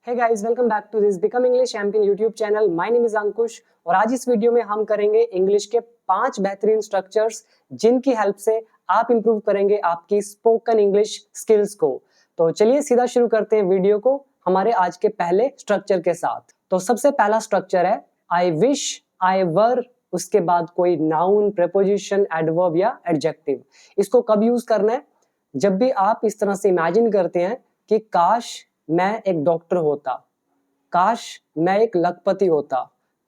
Hey guys, welcome back to this Become English Champion YouTube channel. My name is अंकुश और आज इस video में हम करेंगे इंग्लिश के 5 बेहतरीन स्ट्रक्चर्स जिनकी हेल्प से आप इंप्रूव करेंगे आपकी स्पोकन इंग्लिश स्किल्स को। तो चलिए सीधा शुरू करते हैं वीडियो को हमारे आज के पहले स्ट्रक्चर के साथ। तो सबसे पहला स्ट्रक्चर है आई विश आई वर, उसके बाद कोई नाउन, प्रेपोजिशन, एडवर्ब या एडजेक्टिव। इसको कब यूज करना है? जब भी आप इस तरह से इमेजिन करते हैं कि काश मैं एक डॉक्टर होता, काश मैं एक लखपति होता,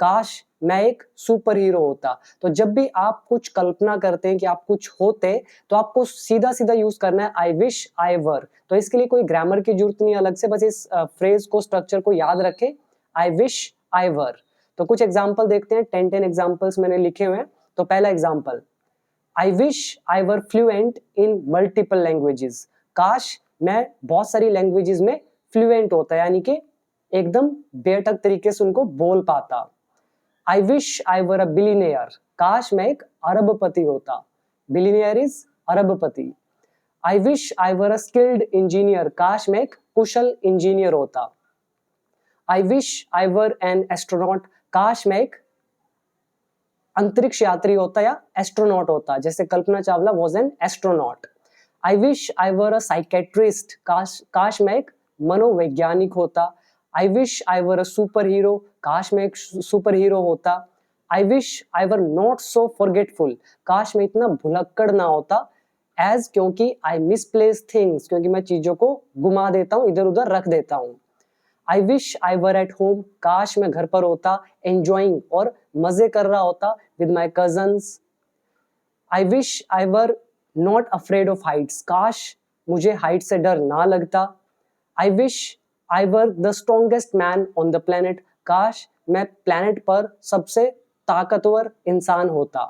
काश मैं एक सुपर हीरो होता। तो जब भी आप कुछ कल्पना करते हैं कि आप कुछ होते, तो आपको सीधा सीधा यूज करना है आई विश आई वर। तो इसके लिए कोई ग्रामर की जरूरत नहीं अलग से, बस इस फ्रेज को, स्ट्रक्चर को याद रखें, आई विश आई वर। तो कुछ एग्जाम्पल देखते हैं, 10 एग्जाम्पल्स मैंने लिखे हुए हैं। तो पहला example, I wish I were fluent in multiple languages. काश मैं बहुत सारी लैंग्वेजेस में फ्लुएंट होता, यानी कि एकदम बेटक तरीके से उनको बोल पाता। आई wish I were a billionaire, काश मैं एक अरबपति होता। बिलियनियर इज अरबपति। आई wish I were a skilled engineer, काश मैं एक कुशल इंजीनियर होता। I wish I were an astronaut, काश मैं एक अंतरिक्ष यात्री होता या एस्ट्रोनॉट होता, जैसे Kalpana Chawla was an astronaut. I wish I were a psychiatrist, काश मैं एक मनोवैज्ञानिक होता। I wish I were a super hero, काश मैं एक सुपर हीरो होता। I wish I were not so forgetful, काश मैं इतना भुलक्कड़ ना होता। एज, क्योंकि आई मिसप्लेस थिंग्स, क्योंकि मैं चीजों को गुमा देता हूँ, इधर उधर रख देता हूँ। आई wish I were at home, काश मैं घर पर होता, एंजॉइंग और मजे कर रहा होता with my cousins. I wish I were not afraid of Heights, काश मुझे हाइट से डर ना लगता। आई wish I were the strongest man on the planet, काश मैं प्लेनेट पर सबसे ताकतवर इंसान होता।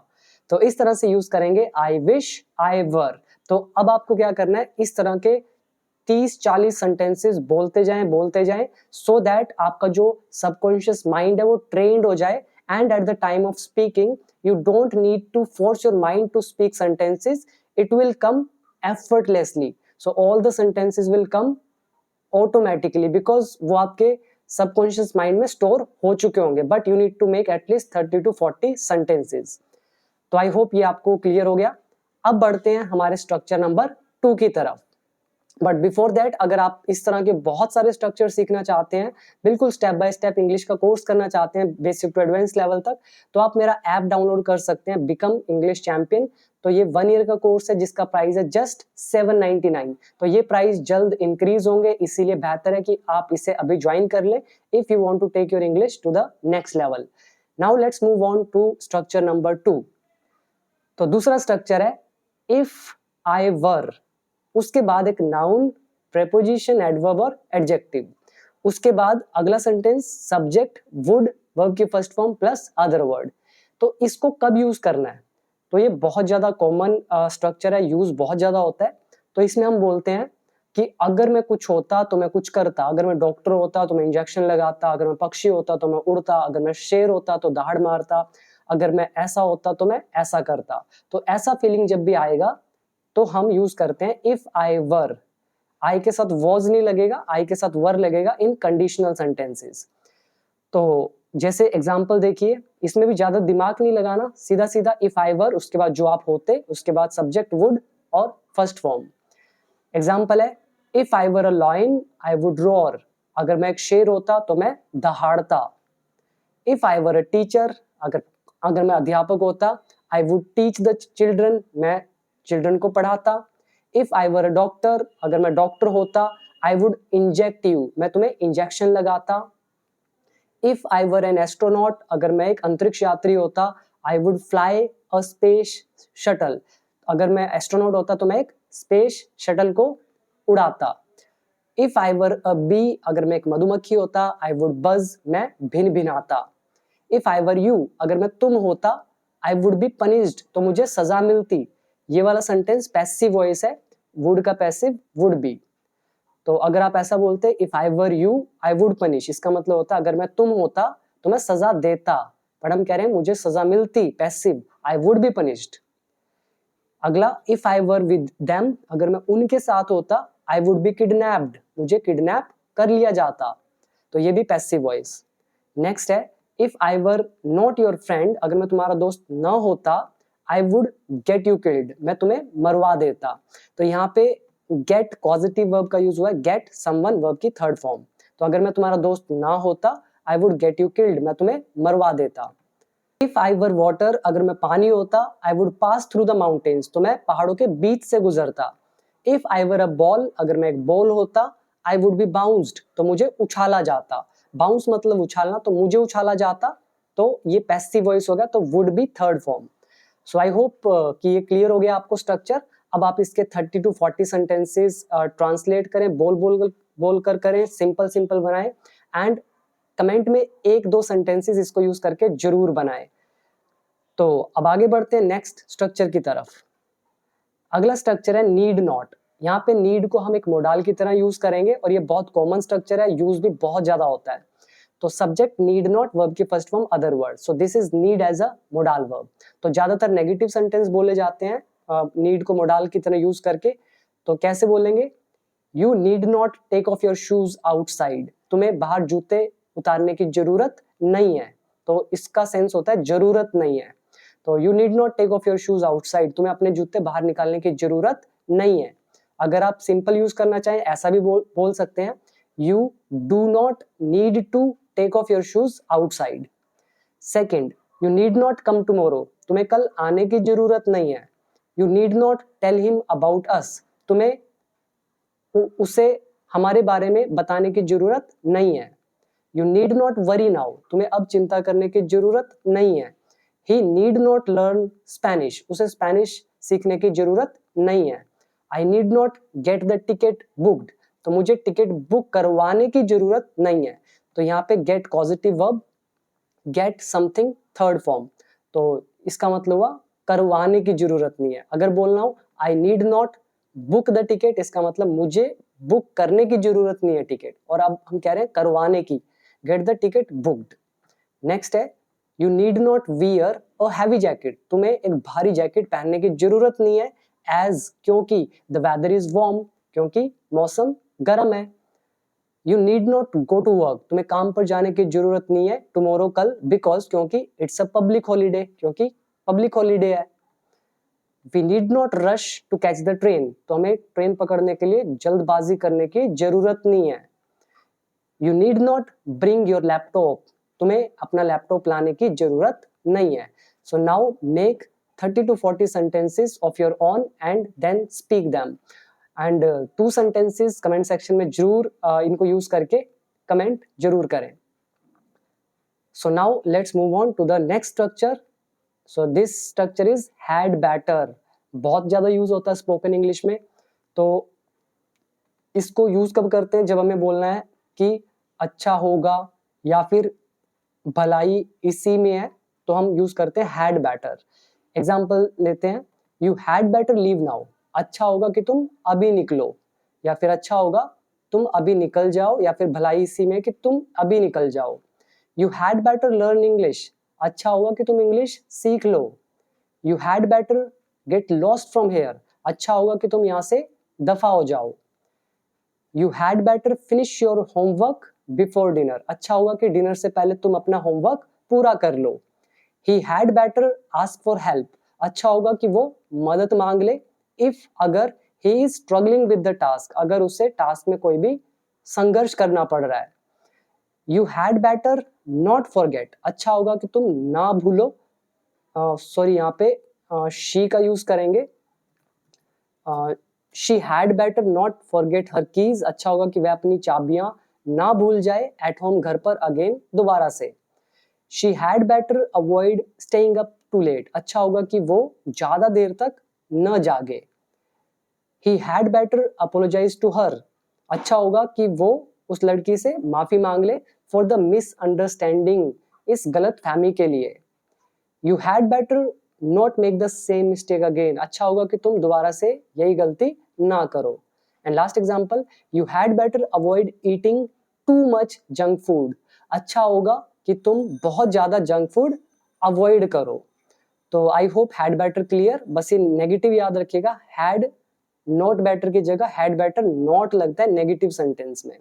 तो इस तरह से यूज करेंगे आई विश आई वर। तो अब आपको क्या करना है, इस तरह के 30-40 सेंटेंसेस बोलते जाएं सो दैट आपका जो सबकॉन्शियस माइंड है वो ट्रेन्ड हो जाए। And at the time of speaking you don't need to force your mind to speak sentences, it will come effortlessly, so all the sentences will come automatically because वो आपके subconscious mind में store हो चुके होंगे। But you need to make at least 30 to 40 sentences। तो I hope ये आपको clear हो गया। अब बढ़ते हैं हमारे स्ट्रक्चर नंबर 2 की तरफ। बट बिफोर दैट, अगर आप इस तरह के बहुत सारे स्ट्रक्चर सीखना चाहते हैं, बिल्कुल स्टेप बाय स्टेप इंग्लिश का कोर्स करना चाहते हैं बेसिक टू एडवांस लेवल तक, तो आप मेरा ऐप डाउनलोड कर सकते हैं, बिकम इंग्लिश चैंपियन। तो ये 1 ईयर का कोर्स है जिसका प्राइस है जस्ट 799। तो ये प्राइस जल्द इंक्रीज होंगे, इसीलिए बेहतर है कि आप इसे अभी ज्वाइन कर ले if you want to take your English to the next level. Now let's move on to structure number 2। तो दूसरा स्ट्रक्चर है इफ आई वर, उसके बाद एक नाउन, प्रेपोजिशन, एडवर्ब और एडजेक्टिव। उसके बाद अगला सेंटेंस सब्जेक्ट, वुड, वर्ब की first form plus other word. तो इसको कब यूज करना है? तो ये बहुत ज्यादा कॉमन स्ट्रक्चर है, यूज बहुत ज्यादा होता है। तो इसमें हम बोलते हैं कि अगर मैं कुछ होता तो मैं कुछ करता, अगर मैं डॉक्टर होता तो मैं इंजेक्शन लगाता, अगर मैं पक्षी होता तो मैं उड़ता, अगर मैं शेर होता तो दहाड़ मारता, अगर मैं ऐसा होता तो मैं ऐसा करता। तो ऐसा फीलिंग जब भी आएगा तो हम यूज करते हैं इफ आई वर। आई के साथ वॉज नहीं लगेगा, आई के साथ वर लगेगा इन कंडीशनल सेंटेंसेस। तो जैसे एग्जांपल देखिए, इसमें भी ज्यादा दिमाग नहीं लगाना, सीधा सीधा इफ आई वर, उसके बाद जो आप होते, उसके बाद सब्जेक्ट वुड और फर्स्ट फॉर्म। एग्जांपल है if I were a lion I would roar, अगर मैं एक शेर होता तो मैं दहाड़ता। If I were a teacher, अगर मैं अध्यापक होता, I would teach the children, मैं चिल्ड्रन को पढ़ाता। If I were a doctor, अगर मैं डॉक्टर होता, आई वुड इंजेक्ट यू, मैं तुम्हें इंजेक्शन लगाता। If I were an astronaut, अगर मैं एक अंतरिक्ष यात्री होता, I would fly a space shuttle, अगर मैं एस्ट्रोनॉट होता तो मैं एक स्पेस शटल को उड़ाता। If I were a B, अगर मैं एक मधुमक्खी होता, आई वुड बज, मैं भिन भिनाता। इफ आई वर यू, अगर मैं तुम होता, आई वुड बी पनिश्ड, तो मुझे सजा मिलती। ये वाला सेंटेंस पैसिव वॉइस है, वुड का पैसिव वुड बी। तो अगर आप ऐसा बोलते if I were you I would punish, इसका मतलब होता अगर मैं तुम होता तो मैं सजा देता, बट हम कह रहे हैं मुझे सजा मिलती, passive, I would be punished. अगला if I were with them, अगर मैं उनके साथ होता, आई वुड बी किडनैप्ड, मुझे किडनैप कर लिया जाता। तो ये भी पैसिव वॉइस। नेक्स्ट है if I were not your friend, अगर मैं तुम्हारा दोस्त ना होता, I would get you killed, मैं तुम्हें मरवा देता। तो यहाँ पे गेट पॉजिटिव वर्ब का यूज हुआ है, गेट समवन वर्ब की थर्ड फॉर्म। तो अगर मैं तुम्हारा दोस्त ना होता, I would get you killed, मैं तुम्हें मरवा देता। इफ आई वर वाटर, अगर मैं पानी होता, I would pass through the mountains, तो मैं पहाड़ों के बीच से गुजरता। If I were a ball, अगर मैं एक बॉल होता, आई वुड बी बाउंस्ड, तो मुझे उछाला जाता। बाउंस मतलब उछालना, तो मुझे उछाला जाता, तो ये पैसिव वॉइस हो गया, तो would be third form. So I hope कि ये क्लियर हो गया आपको स्ट्रक्चर। अब आप इसके 30 to 40 सेंटेंसेस ट्रांसलेट करें, बोल कर करें, सिंपल सिंपल बनाएं एंड कमेंट में 1-2 सेंटेंसेस इसको यूज करके जरूर बनाएं। तो अब आगे बढ़ते हैं नेक्स्ट स्ट्रक्चर की तरफ। अगला स्ट्रक्चर है नीड नॉट। यहाँ पे नीड को हम एक मोडाल की तरह यूज करेंगे और ये बहुत कॉमन स्ट्रक्चर है, यूज भी बहुत ज्यादा होता है। तो सब्जेक्ट नीड नॉट, वर्ब की first form other word, so this is need as a modal verb. तो ज्यादातर नेगेटिव सेंटेंस बोले जाते हैं नीड को मोडाल की तरह यूज करके। तो कैसे बोलेंगे? You need not take off your shoes outside, तुम्हें बाहर जूते उतारने की जरूरत नहीं है। तो इसका सेंस होता है जरूरत नहीं है। तो you need not take off your shoes outside, तुम्हें अपने जूते बाहर निकालने की जरूरत नहीं है। अगर आप सिंपल यूज करना चाहें ऐसा भी बोल सकते हैं, you do not need to take off your shoes outside. Second, you need not come tomorrow, तुम्हें कल आने की जरूरत नहीं है। You need not tell him about us, तुम्हें उसे हमारे बारे में बताने की जरूरत नहीं है। You need not worry now, तुम्हें अब चिंता करने की जरूरत नहीं है। ही नीड नॉट लर्न स्पेनिश, उसे स्पेनिश सीखने की जरूरत नहीं है। I need not gate the ticket booked, तो मुझे टिकट बुक करवाने की जरूरत नहीं है। तो यहाँ पे get positive verb, get something third form, तो इसका मतलब हुआ करवाने की जरूरत नहीं है। अगर बोलना हो I need not book the ticket, इसका मतलब मुझे बुक करने की जरूरत नहीं है टिकट, और अब हम कह रहे हैं करवाने की, get the ticket booked. Next है you need not wear a heavy jacket, तुम्हें एक भारी जैकेट पहनने की जरूरत नहीं है, एज क्योंकि द वेदर इज वार्म, क्योंकि मौसम गर्म है। You need not go to work, तुम्हें काम पर जाने की जरूरत नहीं है टुमारो कल, बिकॉज क्योंकि इट्स अ पब्लिक हॉलीडे, क्योंकि पब्लिक हॉलीडे है। We need not rush to catch the train, तो हमें ट्रेन पकड़ने के लिए जल्दबाजी करने की जरूरत नहीं है। You need not bring your laptop, तुम्हें अपना लैपटॉप लाने की जरूरत नहीं है। So now make 30 to 40 sentences of your own and then speak them. And 2 sentences comment section में जरूर इनको यूज करके कमेंट जरूर करें। So now let's move on to the next structure. So this structure is had better, बहुत ज्यादा use होता है स्पोकन इंग्लिश में। तो इसको यूज कब करते हैं? जब हमें बोलना है कि अच्छा होगा या फिर भलाई इसी में है, तो हम यूज करते हैं हैड बेटर। एग्जाम्पल लेते हैं, you had better leave now, अच्छा होगा कि तुम अभी निकलो, या फिर अच्छा होगा तुम अभी निकल जाओ, या फिर भलाई इसी में कि तुम अभी निकल जाओ। You had better learn English, अच्छा होगा कि तुम इंग्लिश सीख लो। You had better get lost from here, अच्छा होगा कि तुम यहाँ से दफा हो जाओ। You had better finish your homework before dinner, अच्छा होगा कि डिनर से पहले तुम अपना होमवर्क पूरा कर लो। He had better ask for help, अच्छा होगा कि वो मदद मांग ले, इफ अगर he is struggling with the task, अगर उसे टास्क में कोई भी संघर्ष करना पड़ रहा है। You had better not forget, अच्छा होगा कि तुम ना भूलो, सॉरी यहाँ पे शी का यूज करेंगे। She had better not forget her keys, अच्छा होगा कि वह अपनी चाबियां ना भूल जाए एट होम, घर पर अगेन दोबारा से। She had better avoid staying up too late, अच्छा होगा कि वो ज्यादा देर तक न जागे। He had better apologise to her, अच्छा होगा कि वो उस लड़की से माफी मांग ले फॉर द मिसअंडरस्टैंडिंग, इस गलत फहमी के लिए। You had better not make the same mistake again, अच्छा होगा कि तुम दोबारा से यही गलती ना करो। And last example, you had better avoid eating too much junk food, अच्छा होगा कि तुम बहुत ज्यादा जंक फूड अवॉइड करो। तो I hope had better clear, बस ये नेगेटिव याद रखिएगा, हैड नॉट बेटर की जगह हैड बेटर नॉट लगता है नेगेटिव सेंटेंस में।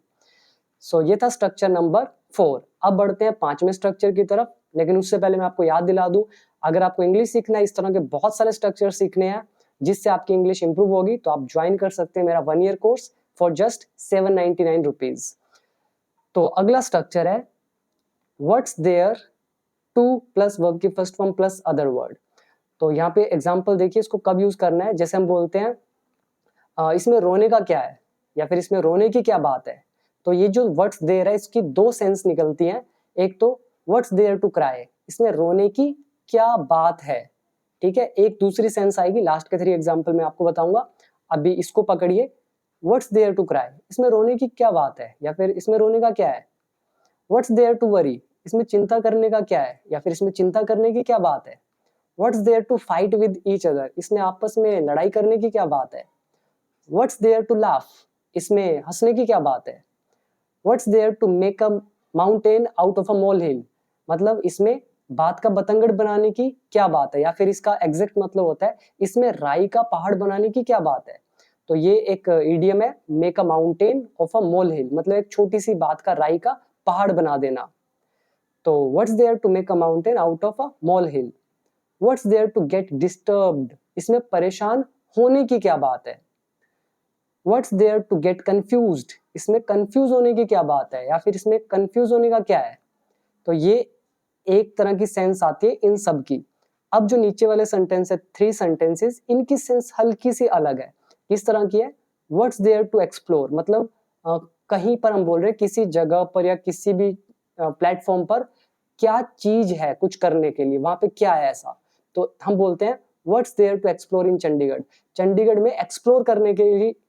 सो ये था स्ट्रक्चर नंबर 4। अब बढ़ते हैं 5वें स्ट्रक्चर की तरफ, लेकिन उससे पहले मैं आपको याद दिला दूं, अगर आपको इंग्लिश सीखना है, इस तरह के बहुत सारे स्ट्रक्चर सीखने हैं जिससे आपकी इंग्लिश इंप्रूव होगी, तो आप ज्वाइन कर सकते हैं मेरा 1 year course for just 799 rupees. तो अगला स्ट्रक्चर है what's there to plus verb की first form plus other word. तो यहाँ पे एग्जाम्पल देखिए, इसको कब यूज करना है। जैसे हम बोलते हैं इसमें रोने का क्या है, या फिर इसमें रोने की क्या बात है। तो ये जो व्हाट्स देयर है, इसकी 2 सेंस निकलती हैं। एक तो व्हाट्स देयर टू क्राई, इसमें रोने की क्या बात है, ठीक है। एक दूसरी सेंस आएगी, लास्ट के 3 एग्जाम्पल में आपको बताऊंगा। अभी इसको पकड़िए, व्हाट्स देयर टू क्राई, इसमें रोने की क्या बात है, या फिर इसमें रोने का क्या है। व्हाट्स देयर टू वरी, इसमें चिंता करने का क्या है, या फिर इसमें चिंता करने की क्या बात है। What's there to fight with each other, इसमें आपस में लड़ाई करने की क्या बात है। व्हाट्स देयर टू लाफ, इसमें हंसने की क्या बात है। What's there to make a mountain out of a mole hill, मतलब इसमें बात का बतंगड़ बनाने की क्या बात है, या फिर इसका एग्जैक्ट मतलब होता है इसमें राई का पहाड़ बनाने की क्या बात है। तो ये एक इडियम है, make a mountain of a mole hill, मतलब एक छोटी सी बात का राई का पहाड़ बना देना। तो what's there to make a mountain out of a mole hill. What's there to get disturbed, इसमें परेशान होने की क्या बात है। What's there to get confused, इसमें कंफ्यूज होने की क्या बात है, या फिर इसमें कंफ्यूज होने का क्या है। तो ये एक तरह की सेंस आती है इन सब की। अब जो नीचे वाले सेंटेंस है, 3 सेंटेंसेस, इनकी सेंस हल्की सी अलग है। किस तरह की है। व्हाट्स देयर टू एक्सप्लोर, मतलब कहीं पर हम बोल रहे हैं किसी जगह पर या किसी भी प्लेटफॉर्म पर क्या चीज है कुछ करने के लिए, वहां पे क्या है ऐसा। तो हम बोलते हैं what's there to explore in Chandigarh, Chandigarh में एक्सप्लोर करने के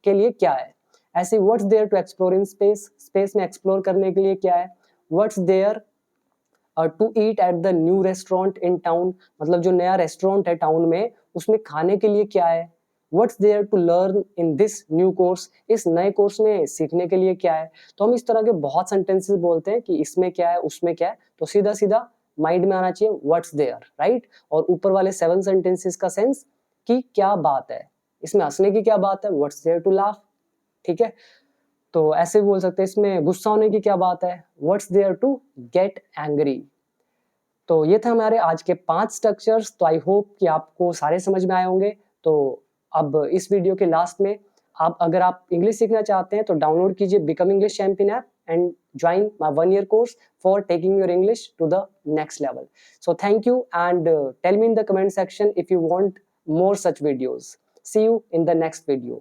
लिए क्या है। ऐसे what's there to explore in space, space में एक्सप्लोर करने के लिए क्या है। What's there to eat at the new restaurant in town, मतलब जो नया रेस्टोरेंट है टाउन में, उसमें खाने के लिए क्या है। What's there to learn in this new course, इस नए कोर्स में सीखने के लिए क्या है। तो हम इस तरह के बहुत सेंटेंसेस बोलते हैं कि इसमें क्या है उसमें क्या है, तो सीधा सीधा माइंड में आना चाहिए व्हाट्स देयर, राइट। और ऊपर वाले 7 सेंटेंसेस का सेंस कि क्या बात है, इसमें हंसने की क्या बात है, व्हाट्स देयर टू लाफ, ठीक है। तो ऐसे भी बोल सकते हैं इसमें गुस्सा होने की क्या बात है, what's there to get angry. तो ये थे हमारे आज के 5 स्ट्रक्चर्स। तो आई होप कि आपको सारे समझ में आए होंगे। तो अब इस वीडियो के लास्ट में अगर आप इंग्लिश सीखना चाहते हैं तो डाउनलोड कीजिए become English champion app and join my 1 year course for taking your English to the next level. So thank you, and tell me in the comment section if you want more such videos. See you in the next video.